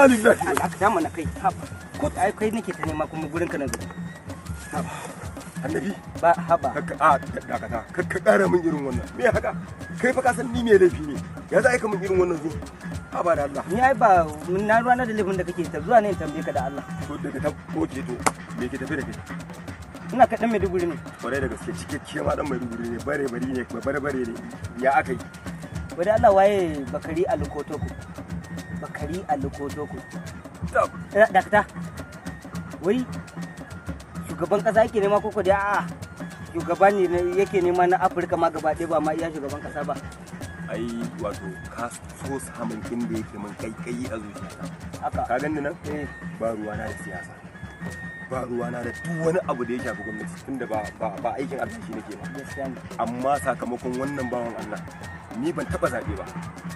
lillahi. Allah ka dama na kai. Haba. Ko ai kai nake ta nema kuma gurin ka na zo. Haba. Annabi. Ba haba. Dakata. Ka kara min irin wannan. Me haka? Kai fa ka san ni me laifi ne. Ya za ka min irin wannan zo? Haba da Allah. Ni ai ba na ruwa na da laifin da kake ta zuwa ne in tambaye ka da Allah. To daga ta koke to me ke tafi da kai? Ina kaɗan Maiduguri ne. Kwarai da gaske cikakke ma dan Maiduguri ne bare ne kuma bare ne. Ya aka yi? Wadda Allah waye Bakari Alukotoko. Bakari Alukotoko. Dakta. Wai shugaban kasa yake nema koko da a'a shugaba ne yake nema na Afirka ma gaba ɗaya ba ma iya shugaban kasa ba. Ai wato ka so samun inda yake min kai a zuciyata. Haka. Ka gani nan? Ba ruwa na da siyasa. Ba ruwa na da duk wani abu da ya shafi gwamnati tunda ba aikin arziki nake ba. Amma sakamakon wannan bawan Allah ni ban taba zabe ba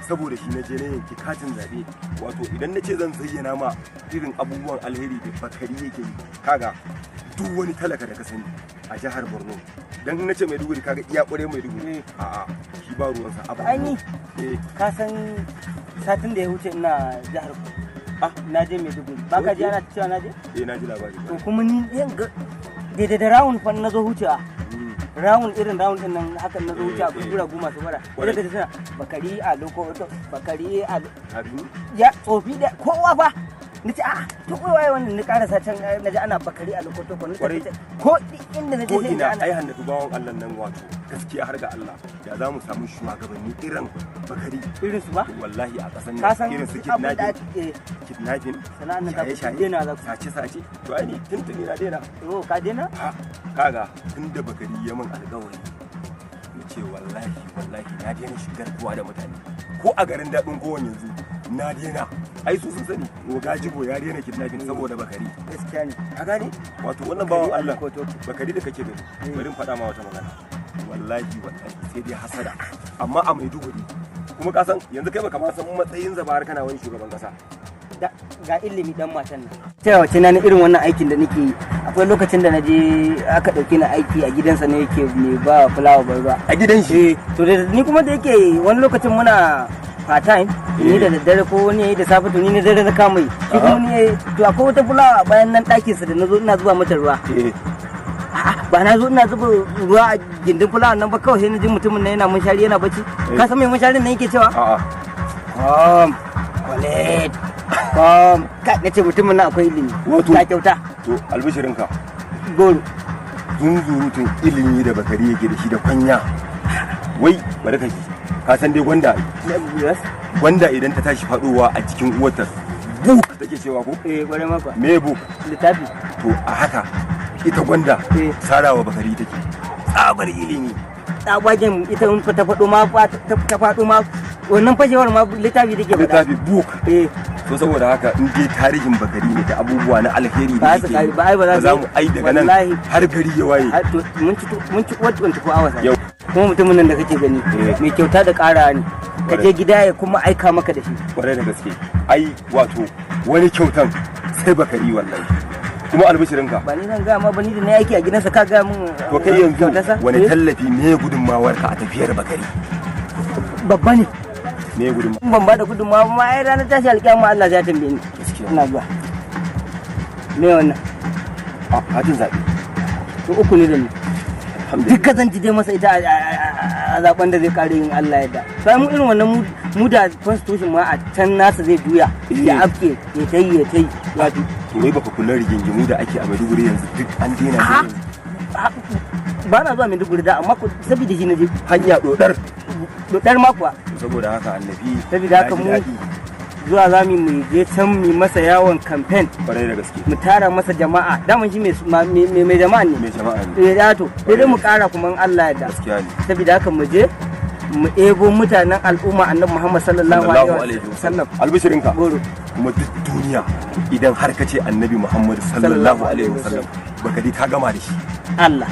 saboda shi na je na yanki katin zabe wato idan na ce zan zayyana ma irin abubuwan alheri da Bakari yake yi kaga duk wani talaka da ka sani a jihar Borno dan na ce Maiduguri kaga iya kware Maiduguri a'a shi ba ruwansa abu ai ni ka san satin da ya wuce ina jihar na je Maiduguri ba ka ji ana cewa na je na ji labari to kuma ni daidai da rawun fa na zo wucewa rawun irin rawun din nan hakan na zo wuce a gura goma su bara idan ka ji suna Bakari a loko Bakari a ya tsofi da kowa ba nace a to kai waye wannan ni karasa can naji ana Bakari a loko to ko inda naje sai ina ai handa bawon Allah nan wato gaskiya har ga Allah da za mu samu shugabanni irin Bakari irin su ba wallahi a kasan nan irin su kidnapping sana'an nan ta dena za ku sace to ai ni tuntuni na dena ka dena kaga tunda Bakari ya min alƙawari nace wallahi na dena shigar kuwa da mutane ko a garin dadin kowan yanzu na dena ai su sun sani Gajibo ya dena kidnapping saboda Bakari gaskiya ne ka gane wato wannan bawan Allah Bakari da kake gani bari in faɗa ma wata magana wallahi sai dai hasada amma a Maiduguri kuma ka san yanzu kai baka ma san matsayin zabar kana wani shugaban kasa ga ilimi dan matan nan cewa wace na irin wannan aikin da nake yi akwai lokacin da naje aka dauke ni aiki a gidansa ne yake mai ba fulawa barba a gidan shi to da ni kuma da yake wani lokacin muna part time ni da daddare ko wani yayi da safe to ni ne dare na kama yi shi kuma ni to akwai wata fulawa bayan nan ɗakin sa da nazo ina zuba mata ruwa ba na zo ina zuba ruwa a gindin fulawa nan ba kawai sai na ji mutumin nan yana munshari yana bacci ka san me munsharin nan yake cewa Colette ka nace mutumin nan akwai ilimi ta kyauta to albishirinka goro zunzurutun ilimi da Bakari yake da shi da kwanya wai bari ka san dai gwanda idan ta tashi fadowa a cikin uwarta buk take cewa ko bare maka me buk littafi to a haka ita gwanda sarawa Bakari take tsabar ilimi tsabagen ita ta fado ma ta fado ma wannan fashewar ma littafi take faɗa littafi buk to saboda haka in dai tarihin Bakari ne da abubuwa na alheri da yake ba za mu ai daga nan har gari ya waye mun ci what 24 hours kuma mutumin nan da kake gani mai kyauta da ƙara ne ka je gida ya kuma aika maka da shi kwarai da gaske ai wato wani kyautan sai Bakari wallahi kuma albishirinka ba ni zan ga ma ba ni da na yake a gidansa ka ga mun to kai yanzu wani tallafi ne gudunmawar ka a tafiyar Bakari babba ne me gudun ban ba da gudunmawa ma ai ranar tashi alƙiyama Allah zai tambaye ni gaskiya ina zuwa me wannan hatin zabe to uku ne da ni duk kazanci dai masa ita a zaben da zai kare yin Allah yadda sai mu irin wannan mu da constitution ma a can nasa zai juya ya afke ya tayi ya fi to wai baka kula rigingimu da ake a Maiduguri yanzu duk an daina ba na zuwa Maiduguri da amma saboda shi na je hanya dodar ma kuwa saboda haka annabi saboda haka mu zuwa zami mu je can mu masa yawon campaign kwarai da gaske mu tara masa jama'a daman shi mai jama'a ne ya to sai dai mu kara kuma in Allah ya da gaskiya ne saboda haka mu je mu ebo mutanen al'umma annabi Muhammad sallallahu alaihi wasallam albishirinka kuma duk duniya idan har ka ce annabi Muhammad sallallahu alaihi wasallam Bakari ka gama da shi Allah